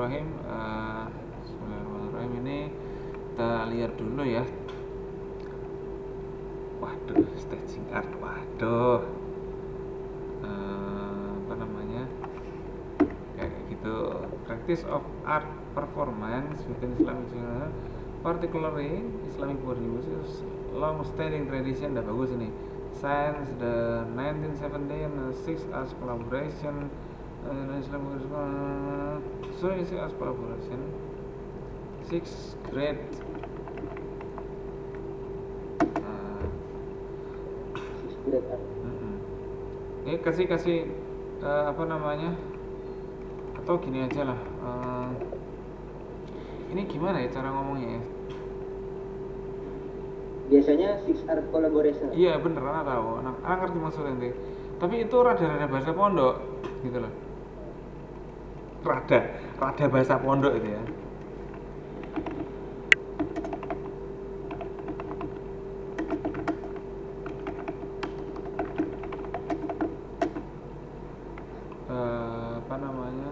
Bismillahirrahmanirrahim. Bismillahirrahmanirrahim. Ini kita lihat dulu ya. Waduh, staging art. Waduh. Apa namanya? Kayak gitu. Practice of art performance within Islamic genre, particularly Islamic bodies, long-standing tradition. Udah bagus ini. Since the 1970 and 6 arts collaboration. So ini as collaboration 6 grade ini kasih apa namanya, atau gini aja lah, ini gimana ya cara ngomongnya ya? Biasanya 6 art collaboration. Iya bener, anak tahu, anak ngerti maksudnya nanti. Tapi itu rada-rada bahasa pondok gitu loh. Rada bahasa pondok itu ya. Apa namanya?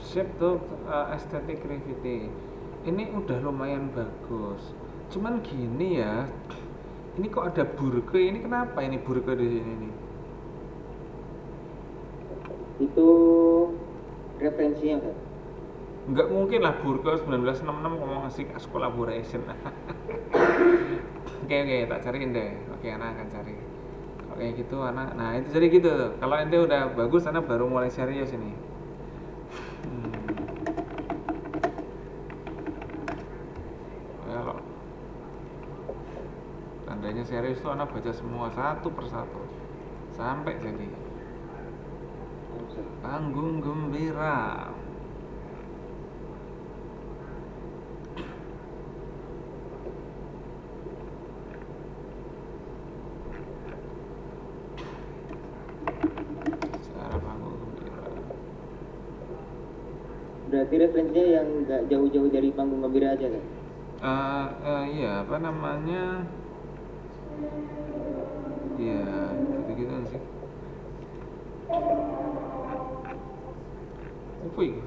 Shape to aesthetic graffiti. Ini udah lumayan bagus. Cuman gini ya. Ini kok ada burke? Ini kenapa ini burke di sini nih? Itu referensinya kan? Nggak mungkin lah burke 1966 ngomong asik as collaboration. Oke, tak cariin deh. Oke, anak akan cari. Oke gitu anak. Nah itu jadi gitu. Kalau ente udah bagus, anak baru mulai serius ini. Kalau tandanya serius tuh anak baca semua satu persatu sampai jadi panggung gembira. Berarti referensinya yang nggak jauh-jauh dari panggung gembira aja kan? Iya, apa namanya? Iya, gitu-gitu sih. Apa itu?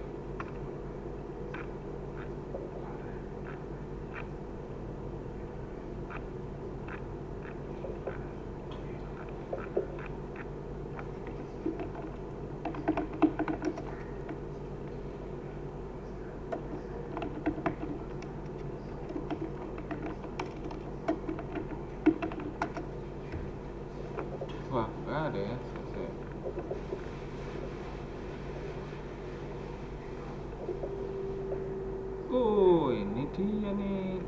Wah, nggak ada ya. Ini dia nih.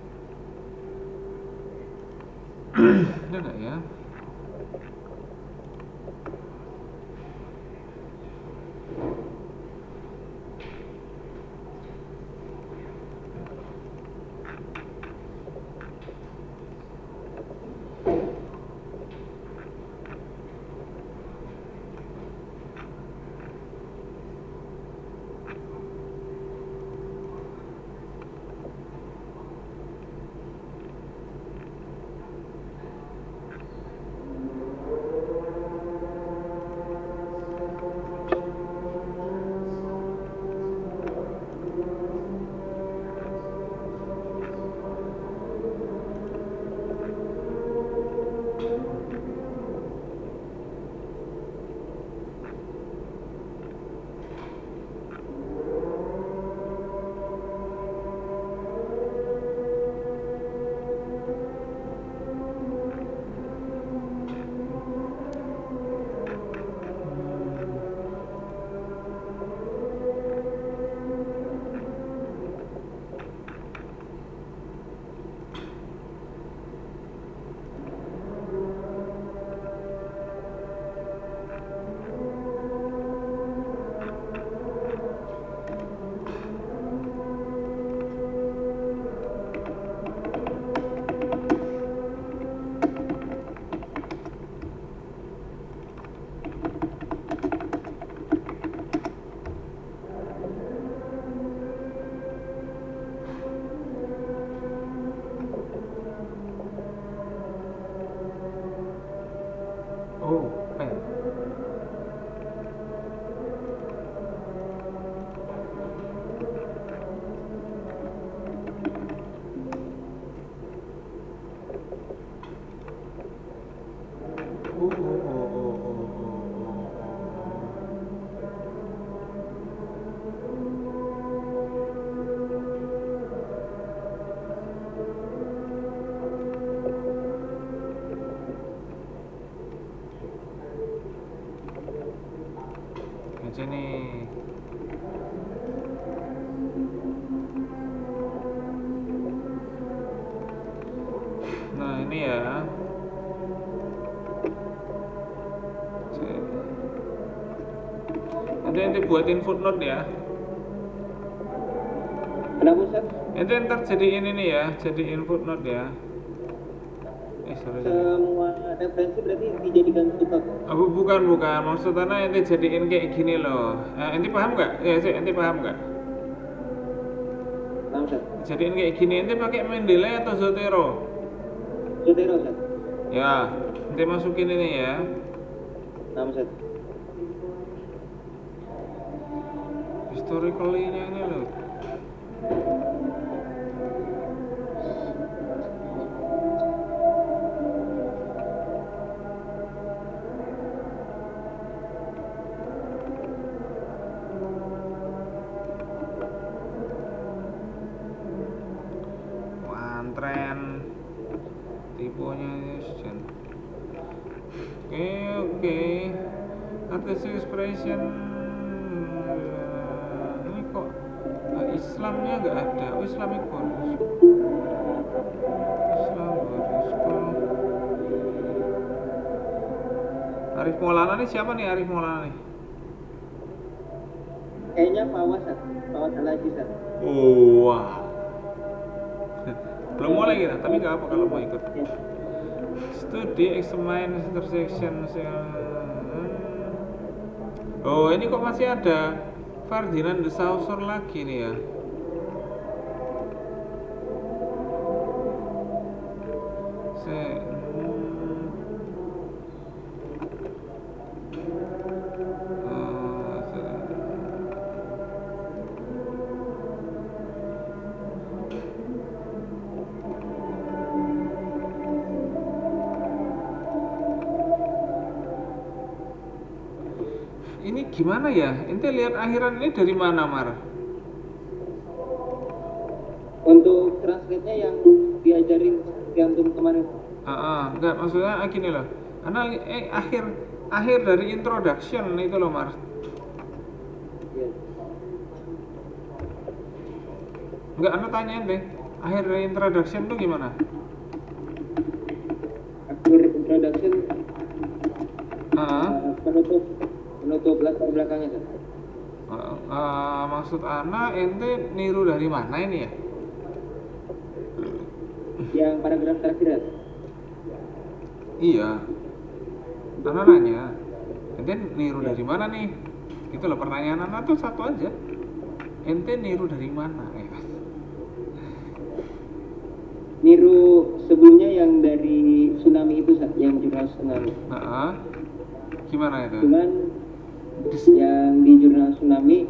Ada nggak ya? Nanti buatin footnote ya. Kenapa Ustaz? Ente ntar jadiin ini ya, jadiin footnote ya. Sorry. Semua referensi berarti dijadikan footnote. Bukan, maksudnya ente jadiin kayak gini loh. Ente paham nggak? Ya sih, ente paham nggak? Paham Ustaz? Jadiin kayak gini, ente pakai Mendeley atau Zotero? Zotero Ustaz. Ya, ente masukin ini ya. Paham Ustaz? Historically-nya ini loh. Tren tipenya ini. Oke. Artistic expression ini kok Islamnya nggak ada. Islamic Boarding School. Arif Maulana nih siapa nih Arif Maulana nih? Kayaknya Fawaz Ustaz. Fawaz Al-Haji Ustaz. Wah. Belum mulai kita, tapi nggak apa kalau mau ikut. Studi examine intersection. Oh, ini kok masih ada Ferdinand de Saussure lagi nih ya. Ini gimana ya? Ente lihat akhiran ini dari mana, Mar? Untuk translate-nya yang diajarin Antum kemarin. Enggak, maksudnya gini loh. Akhir dari introduction itu loh, Mar. Iya. Enggak, Anda tanyain deh. Akhir dari introduction itu gimana? Akhir introduction penutup latar belakangnya kan? Maksud Ana ente niru dari mana ini ya? Yang paragraf terakhir ya? Iya. Ana nanya, ente niru dari mana nih? Itu loh pertanyaan Ana tuh satu aja. Ente niru dari mana? Niru sebelumnya yang dari tsunami itu Ustaz, yang jurnal tsunami. Gimana itu? Cuman yang di jurnal tsunami,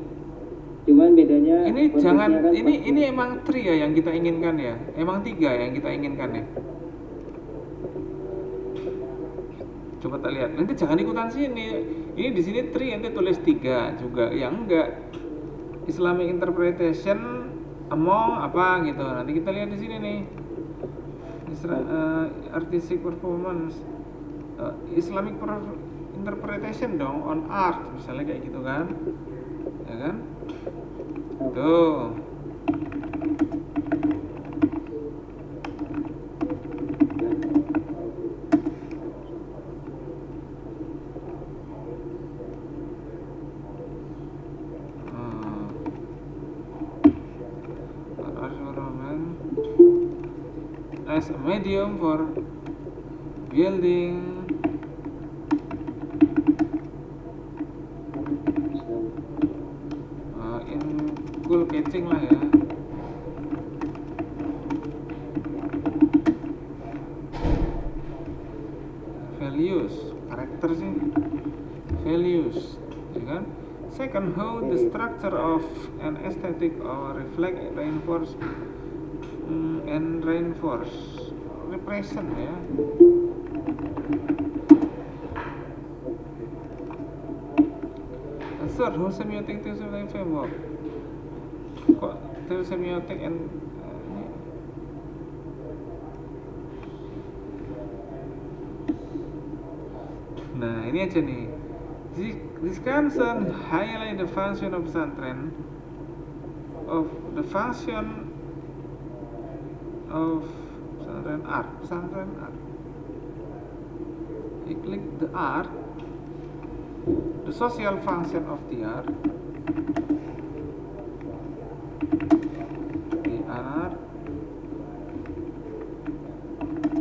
cuman bedanya ini jangan kan ini emang 3 ya yang kita inginkan ya, emang 3 yang kita inginkan ya. Coba kita lihat, nanti jangan ikutan sini. Ini di sini 3, nanti tulis 3 juga, yang enggak Islamic interpretation among apa gitu. Nanti kita lihat di sini nih, artistic performance, Islamic interpretation dong on art, misalnya kayak gitu kan, ya kan? Tuh. As a medium for building inculcating lah ya. Values, karakter sih. Values, ya kan? Second, how the structure of an aesthetic or reflect, reinforce, and reinforce, represent ya. Third, how semiotic framework. Kok theory semiotic and nah ini aja nih. This concern highlight the function of pesantren, of the function of pesantren art. You click the art, The social function of the art. The art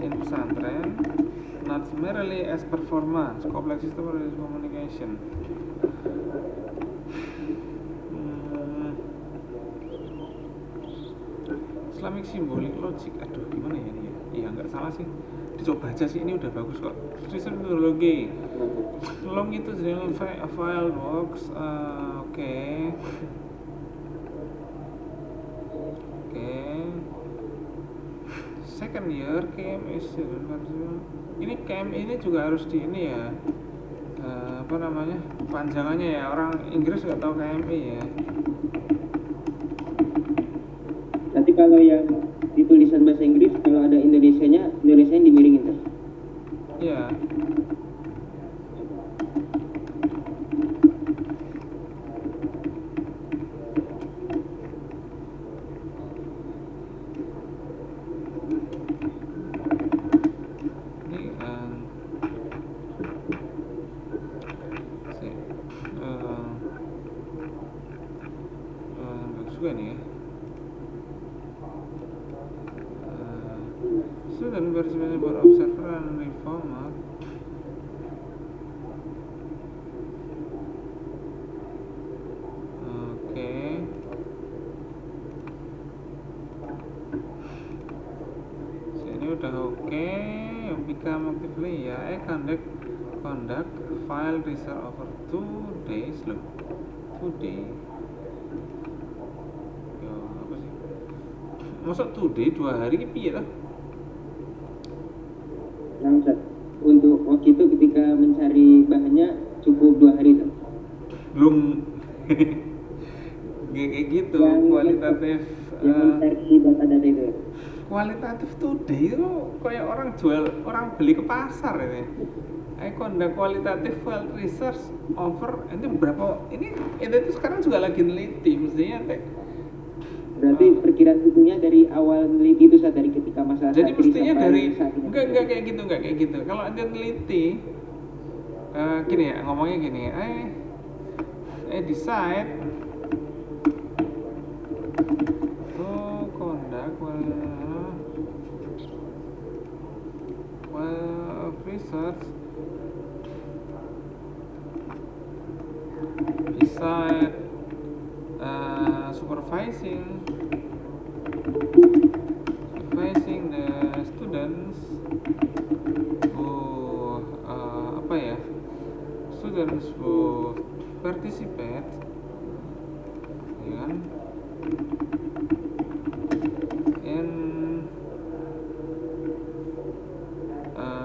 in pesantren not merely as performance, complex system of communication. Islamic symbolic logic, aduh gimana ya ini ya? Iya nggak salah sih, dicoba aja sih, ini udah bagus kok. Research methodology, longitudinal file works, oke. Second year KM is ini KM ini juga harus di ini ya, apa namanya, panjangannya ya, orang Inggris nggak tahu KMI ya. Nanti kalau yang di tulisan bahasa Inggris, kalau ada Indonesianya dimiringin tuh. Iya. Bagus juga nih ya. Student participation for observer and reformer. Oke. Ini udah oke. Become actively ya. Conduct file research over 2 days loh. 2 day. Ya apa sih? Masa 2 day 2 hari ini piye lah? Nah, Ustaz, untuk waktu itu ketika mencari bahannya cukup 2 hari, Ustaz. Belum kayak gitu Yang kualitatif. mencari data-data itu. Kualitatif today itu kayak orang jual, orang beli ke pasar ini. Conduct kualitatif file research over ini berapa ini itu sekarang juga lagi neliti mestinya teh. Berarti perkiraan waktunya dari awal neliti itu, Ustaz, dari ketika masa Jadi saat ini mestinya sampai dari saat ini. enggak kayak gitu. Kalau anda neliti gini ya, ngomongnya gini, decide to conduct research beside supervising the students who students who participate, ya kan, in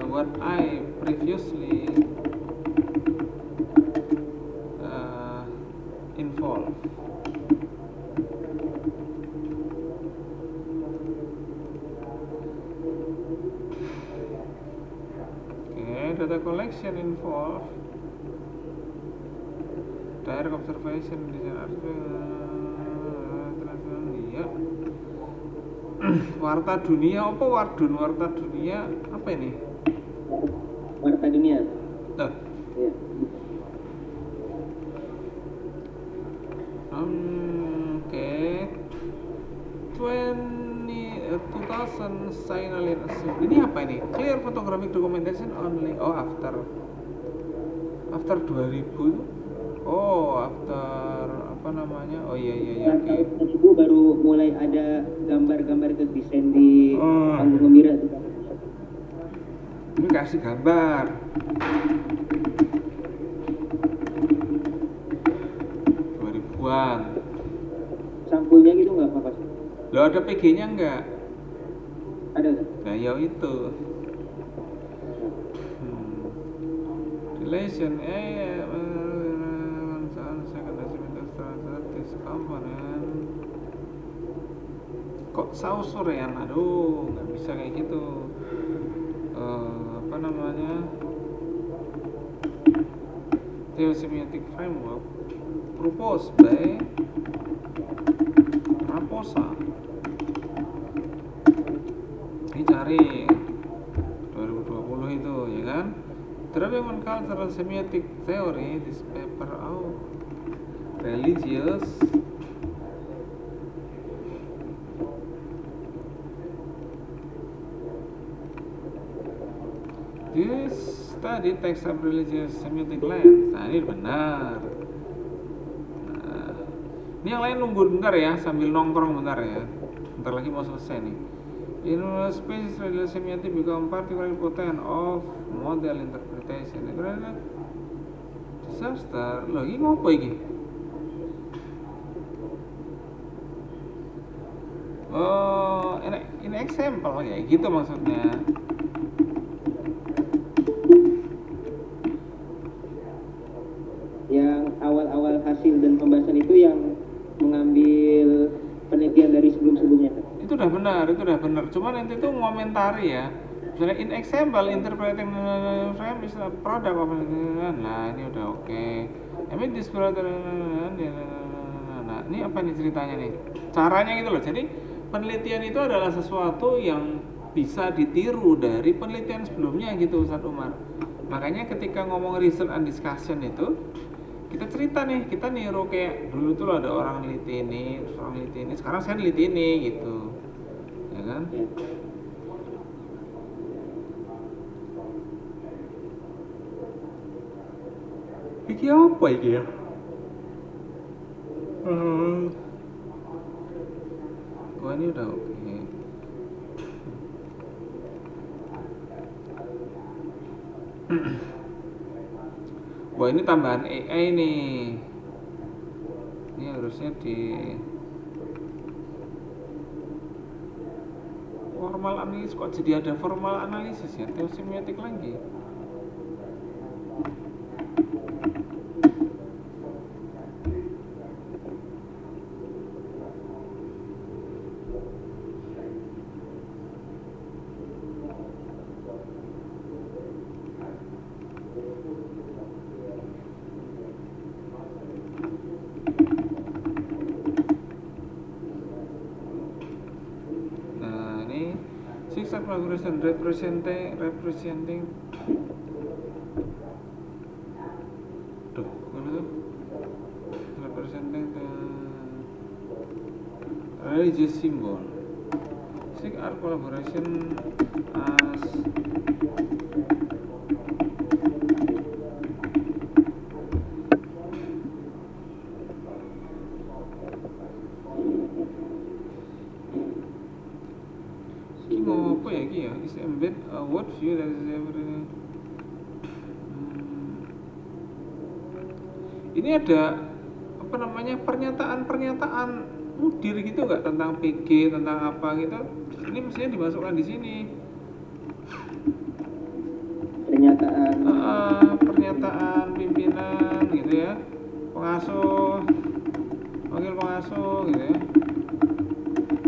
what I previously involved. Data collection involved direct observation design ya. Warta dunia apa warta dunia apa ini? Warta dunia. Tuh. Ya. Oke. 2000 Signalin ini apa ini? Clear photographic documentation only. Oh, after 2000. Oh, after apa namanya? Oh iya oke. Ibu baru mulai ada gambar-gambar itu desain di panggung gembira itu. Ini kasih gambar. 2000-an. Sampulnya gitu nggak apa-apa? Lo ada PG-nya nggak? Ada. Nah, ya itu. Relation component. Kok sausurean? Aduh, nggak bisa kayak gitu. Apa namanya? Theosemiotic framework proposed by Raposa. Ini cari 2020 itu, ya kan? Drawing on cultural semiotic theory, this paper religious this study takes up religious semiotic lens. Nah ini benar. Nah, ini yang lain nunggu bentar ya, sambil nongkrong bentar ya. Bentar lagi mau selesai nih. In a space, religious semiotic become particularly potent of model interpretation. Disaster, lagi ngopo iki? Oh, ini example ya, gitu maksudnya. Yang awal-awal hasil dan pembahasan itu yang mengambil penelitian dari sebelum-sebelumnya. Itu udah benar. Cuman nanti tuh ngomentari ya. Misalnya in example interpreting frame is a product of nah ini udah oke. I mean this product nah ini apa nih ceritanya nih? Caranya gitu loh. Jadi penelitian itu adalah sesuatu yang bisa ditiru dari penelitian sebelumnya gitu Ustaz Umar. Makanya ketika ngomong research and discussion itu kita cerita nih, kita niru kayak dulu tuh ada orang neliti ini, sekarang saya neliti ini gitu, ya kan? Iki apa iki ya? Oh ini udah oke. Wah ini tambahan AI nih. Ini harusnya di formal analisis, kok jadi ada formal analisis ya, teosemiotik lagi. Representing the religious symbol. Seek our collaboration as apa ya iki ya? Is embed a world view that is everything. Ini ada apa namanya pernyataan mudir gitu nggak tentang PG, tentang apa gitu? Ini mestinya dimasukkan di sini. Pernyataan pimpinan gitu ya, pengasuh, wakil pengasuh gitu ya,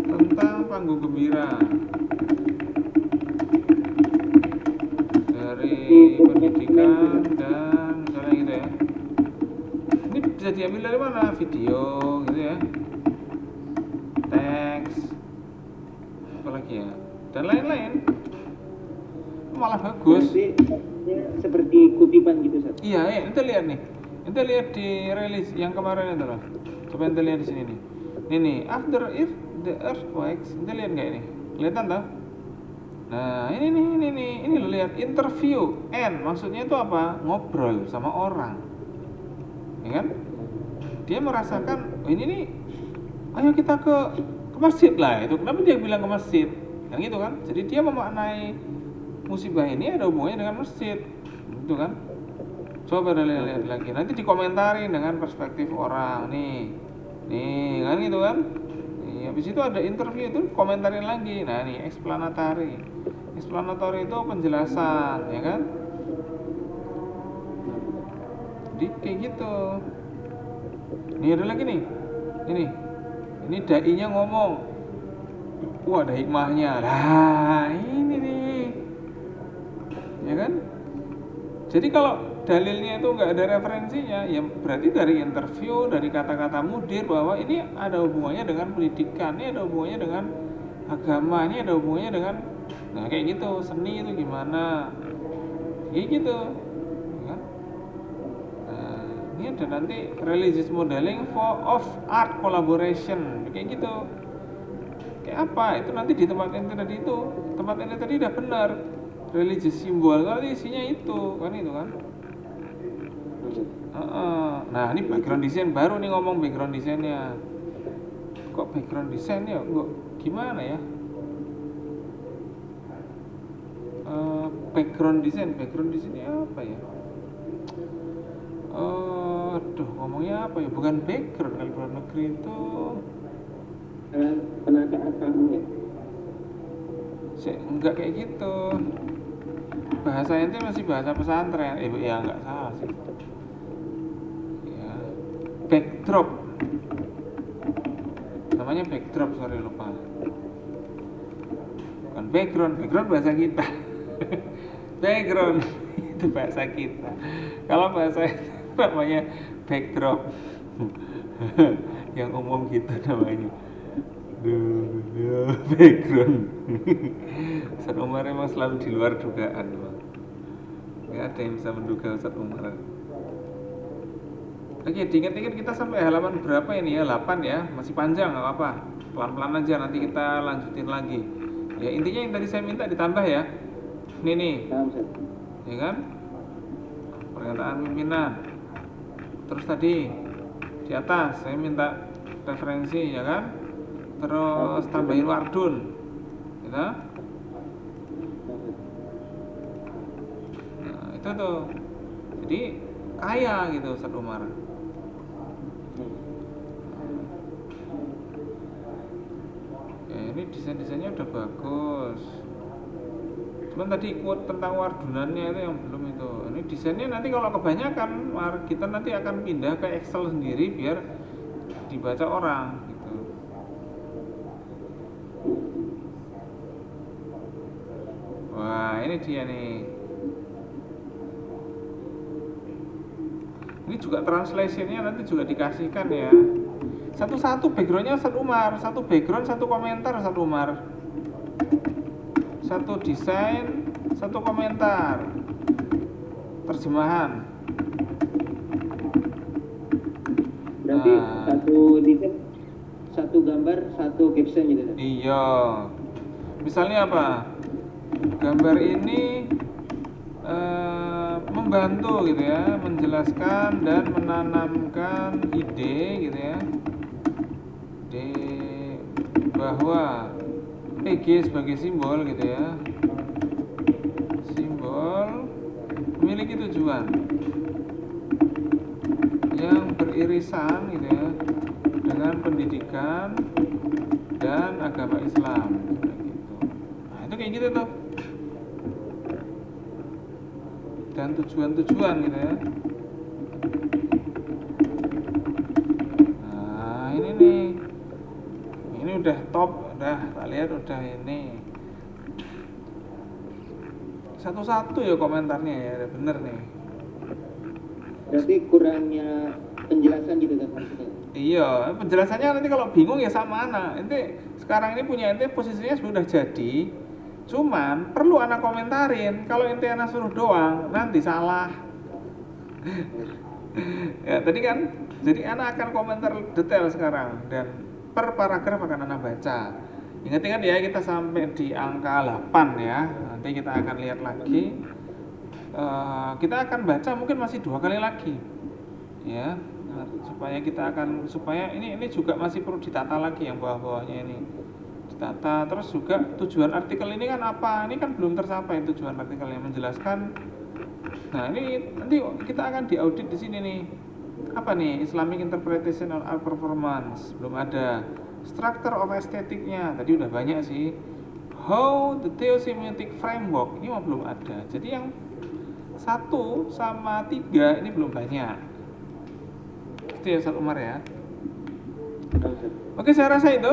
tentang panggung gembira dari pendidikan dan misalnya gitu ya. Ini bisa diambil dari mana? Video gitu ya, teks, apalagi ya, dan lain-lain. Malah bagus. Seperti kutipan gitu, Ustaz. Iya, ente lihat nih. Ente lihat di rilis yang kemarin itu loh. Coba ente lihat di sini nih. Ini nih, after the earthquakes, ente lihat nggak ini? Kelihatan toh? Nah, ini lo lihat interview and maksudnya itu apa? Ngobrol sama orang. Ya kan? Dia merasakan, ini nih ayo kita ke masjid lah itu. Kenapa dia bilang ke masjid? Kan gitu kan? Jadi dia memaknai musibah ini ada hubungannya dengan masjid, gitu kan? Coba lihat lagi, nanti dikomentari dengan perspektif orang nih kan gitu kan? Nih, habis itu ada interview itu komentarin lagi, nah nih explanatory itu penjelasan, ya kan? Jadi kayak gitu. Nih ada lagi nih, ini dai-nya ngomong, wah ada hikmahnya, lah ini nih. Ya kan? Jadi kalau dalilnya itu nggak ada referensinya, ya berarti dari interview, dari kata-kata mudir bahwa ini ada hubungannya dengan pendidikan, ini ada hubungannya dengan agama, ini ada hubungannya dengan, nah kayak gitu, seni itu gimana, kayak gitu. Ini ada nanti religious modeling for of art collaboration kayak gitu. Kayak apa? Itu nanti di tempat ente tadi itu, tempat ente tadi udah benar. Religious symbol nanti isinya itu kan. Nah ini background design baru nih, ngomong background desainnya. Kok background design ya? Kok gimana ya? Background desainnya apa ya? Ngomongnya apa ya? Bukan background kalau luar negeri itu. Penataan kamu ya? Enggak kayak gitu. Bahasa ente masih bahasa pesantren. Ya enggak salah sih. Ya. Backdrop. Namanya backdrop, sorry lupa. Bukan background bahasa kita. Background itu bahasa kita. Kalau bahasa itu namanya backdrop. Yang umum gitu namanya. Background. Ustaz Umar emang selalu di luar dugaan, Bang. Nggak ada yang bisa menduga Ustaz Umar. Oke, diingat-ingat kita sampai halaman berapa ini ya? 8 ya, masih panjang, nggak apa-apa. Pelan-pelan aja, nanti kita lanjutin lagi. Ya intinya yang tadi saya minta ditambah ya. Ini nih, ya kan? Pernyataan pimpinan. Terus tadi di atas saya minta referensi, ya kan? Terus tambahin wardun, gitu. Nah itu tuh, jadi kaya gitu Ustaz Umar. Ini desainnya udah bagus. Cuman tadi quote tentang wardunannya itu yang belum itu. Ini desainnya nanti kalau kebanyakan, kita nanti akan pindah ke Excel sendiri biar dibaca orang gitu. Wah ini dia nih. Ini juga translationnya nanti juga dikasihkan ya. Satu-satu backgroundnya Ustaz Umar, satu background, satu komentar Ustaz Umar. Satu desain, satu komentar. Terjemahan. Berarti satu desain, satu gambar, satu caption gitu. Iya. Misalnya apa? Gambar ini membantu gitu ya, menjelaskan dan menanamkan ide gitu ya, bahwa PG sebagai simbol gitu ya, simbol memiliki tujuan yang beririsan gitu ya dengan pendidikan dan agama Islam gitu. Nah itu kayak gitu tuh, dan tujuan-tujuan gitu ya. Nah ini nih, ini udah top, udah tak lihat udah ini satu-satu ya komentarnya ya, bener nih. Berarti kurangnya penjelasan gitu kan maksudnya? Iya, penjelasannya nanti kalau bingung ya sama anak. Ente sekarang ini punya ente posisinya sudah jadi, cuman perlu anak komentarin. Kalau ente anak suruh doang nanti salah. Ya tadi kan, jadi anak akan komentar detail sekarang dan per paragraf akan anak baca. Ingat-ingat ya, kita sampai di angka 8 ya. Nanti kita akan lihat lagi. Kita akan baca mungkin masih 2 kali lagi, ya. Supaya ini juga masih perlu ditata lagi yang bawah-bawahnya ini. Ditata, terus juga tujuan artikel ini kan apa? Ini kan belum tercapai tujuan artikel yang menjelaskan. Nah ini nanti kita akan diaudit di sini nih. Apa nih? Islamic Interpretation of Art Performance belum ada. Structure of Aesthetic-nya tadi udah banyak sih. How the Theosemiotic Framework ini mah belum ada. Jadi yang 1 sama 3 ini belum banyak. Itu ya Ustaz Umar ya. Oke, saya rasa itu